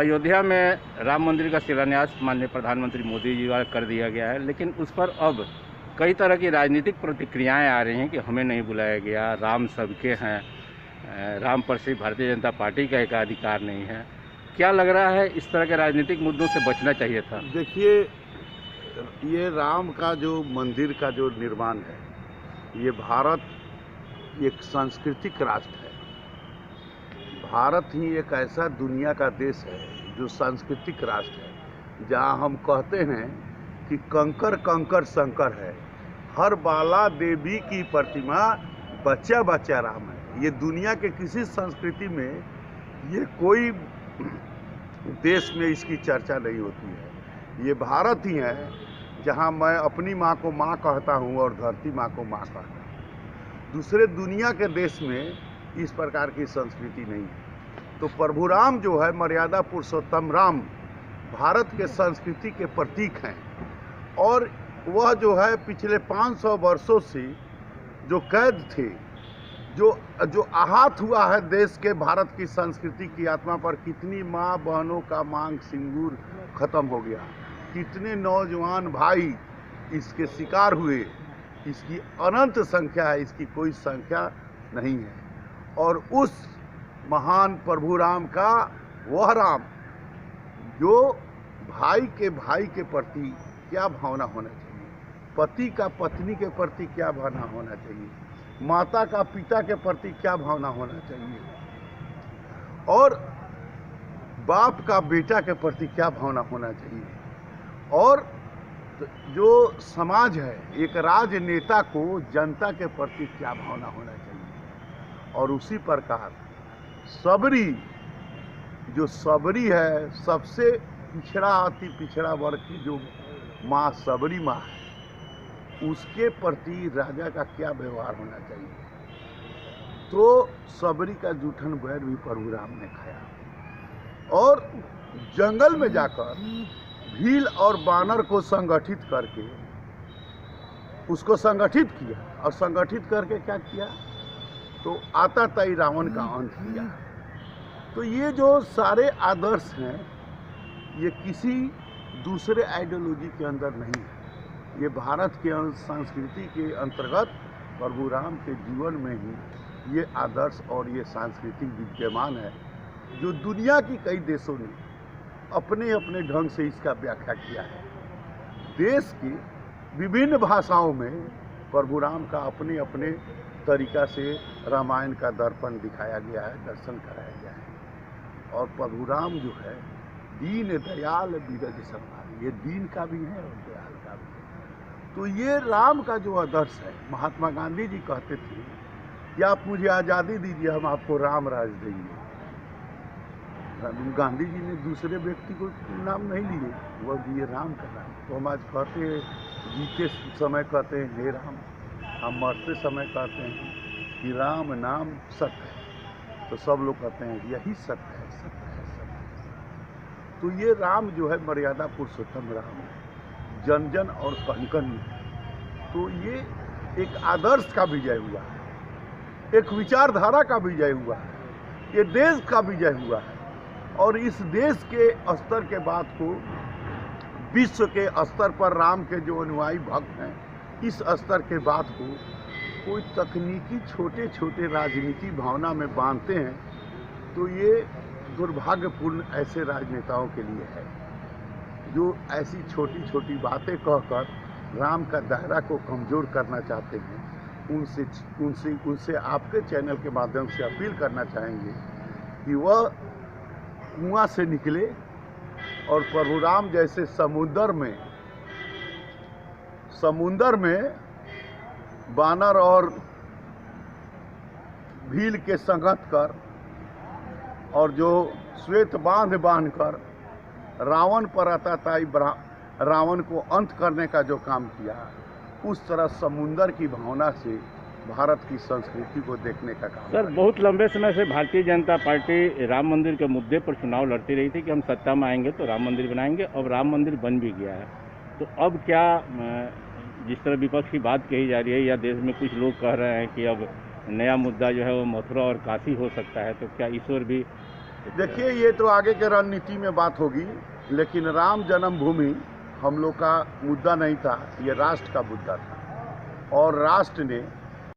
अयोध्या में राम मंदिर का शिलान्यास माननीय प्रधानमंत्री मोदी जी द्वारा कर दिया गया है, लेकिन उस पर अब कई तरह की राजनीतिक प्रतिक्रियाएं आ रही हैं कि हमें नहीं बुलाया गया, राम सबके हैं, राम पर सिर्फ भारतीय जनता पार्टी का एकाधिकार नहीं है। क्या लग रहा है, इस तरह के राजनीतिक मुद्दों से बचना चाहिए था? देखिए, ये राम का जो मंदिर का जो निर्माण है, ये भारत एक सांस्कृतिक राष्ट्र है। भारत ही एक ऐसा दुनिया का देश है जो सांस्कृतिक राष्ट्र है, जहाँ हम कहते हैं कि कंकर कंकर शंकर है, हर बाला देवी की प्रतिमा बच्चा बच्चा राम है। ये दुनिया के किसी संस्कृति में ये कोई देश में इसकी चर्चा नहीं होती है। ये भारत ही है जहाँ मैं अपनी माँ को माँ कहता हूँ और धरती माँ को माँ कहता हूँ। दूसरे दुनिया के देश में इस प्रकार की संस्कृति नहीं है। तो प्रभु राम जो है, मर्यादा पुरुषोत्तम राम, भारत के संस्कृति के प्रतीक हैं। और वह जो है पिछले 500 वर्षों से जो कैद थे, जो आहत हुआ है देश के, भारत की संस्कृति की आत्मा पर, कितनी माँ बहनों का मांग सिंदूर खत्म हो गया, कितने नौजवान भाई इसके शिकार हुए। इसकी अनंत संख्या है, इसकी कोई संख्या नहीं है। और उस महान प्रभु राम का वह राम जो भाई के प्रति क्या भावना होना चाहिए, पति का पत्नी के प्रति क्या भावना होना चाहिए, माता का पिता के प्रति क्या भावना होना चाहिए, और बाप का बेटा के प्रति क्या भावना होना चाहिए, और जो समाज है, एक राजनेता को जनता के प्रति क्या भावना होना चाहिए। और उसी प्रकार सबरी, जो सबरी है, सबसे पिछड़ा अति पिछड़ा वर्ग की जो माँ सबरी माँ है, उसके प्रति राजा का क्या व्यवहार होना चाहिए। तो सबरी का जूठन बैर भी प्रभु राम ने खाया और जंगल में जाकर भील और बानर को संगठित करके उसको संगठित किया, और संगठित करके क्या किया, तो आताताई रावण का अंत किया। तो ये जो सारे आदर्श हैं, ये किसी दूसरे आइडियोलॉजी के अंदर नहीं है। ये भारत के संस्कृति के अंतर्गत प्रभु राम के जीवन में ही ये आदर्श और ये सांस्कृतिक विद्यमान है, जो दुनिया की कई देशों ने अपने अपने ढंग से इसका व्याख्या किया है। देश की विभिन्न भाषाओं में प्रभु राम का अपने अपने तरीका से रामायण का दर्पण दिखाया गया है, दर्शन कराया गया है। और प्रभु राम जो है दीन दयाल बिरज संभारी, ये दीन का भी है और दयाल का भी है। तो ये राम का जो आदर्श है, महात्मा गांधी जी कहते थे कि आप मुझे आज़ादी दीजिए, हम आपको राम राज देंगे। गांधी जी ने दूसरे व्यक्ति को नाम नहीं लिए, वह दिए राम का नाम। तो हम आज कहते हैं, जीते समय कहते हैं हे राम, हम मरते समय कहते हैं कि राम नाम सत्य है। तो सब लोग कहते हैं यही सत्य है, सत्य है, सत्य है। तो ये राम जो है मर्यादा पुरुषोत्तम राम है, जन जन और कण कण में। तो ये एक आदर्श का विजय हुआ है, एक विचारधारा का विजय हुआ है, ये देश का विजय हुआ है। और इस देश के स्तर के बात को विश्व के स्तर पर राम के जो अनुयायी भक्त हैं, इस स्तर के बात को कोई तकनीकी छोटे छोटे राजनीति भावना में बांधते हैं, तो ये दुर्भाग्यपूर्ण ऐसे राजनेताओं के लिए है जो ऐसी छोटी छोटी बातें कहकर राम का दायरा को कमज़ोर करना चाहते हैं। उनसे आपके चैनल के माध्यम से अपील करना चाहेंगे कि वह कुआं से निकले और प्रभु राम जैसे समुंदर में बानर और भील के संगत कर, और जो श्वेत बांध कर रावण पर आताताई रावण को अंत करने का जो काम किया, उस तरह समुंदर की भावना से भारत की संस्कृति को देखने का काम। सर, बहुत लंबे समय से भारतीय जनता पार्टी राम मंदिर के मुद्दे पर चुनाव लड़ती रही थी कि हम सत्ता में आएंगे तो राम मंदिर बनाएंगे। अब राम मंदिर बन भी गया है, तो अब क्या, जिस तरह विपक्ष की बात कही जा रही है, या देश में कुछ लोग कह रहे हैं कि अब नया मुद्दा जो है वो मथुरा और काशी हो सकता है, तो क्या ईश्वर भी देखिए, ये तो आगे के रणनीति में बात होगी, लेकिन राम जन्मभूमि हम लोग का मुद्दा नहीं था, ये राष्ट्र का मुद्दा था। और राष्ट्र ने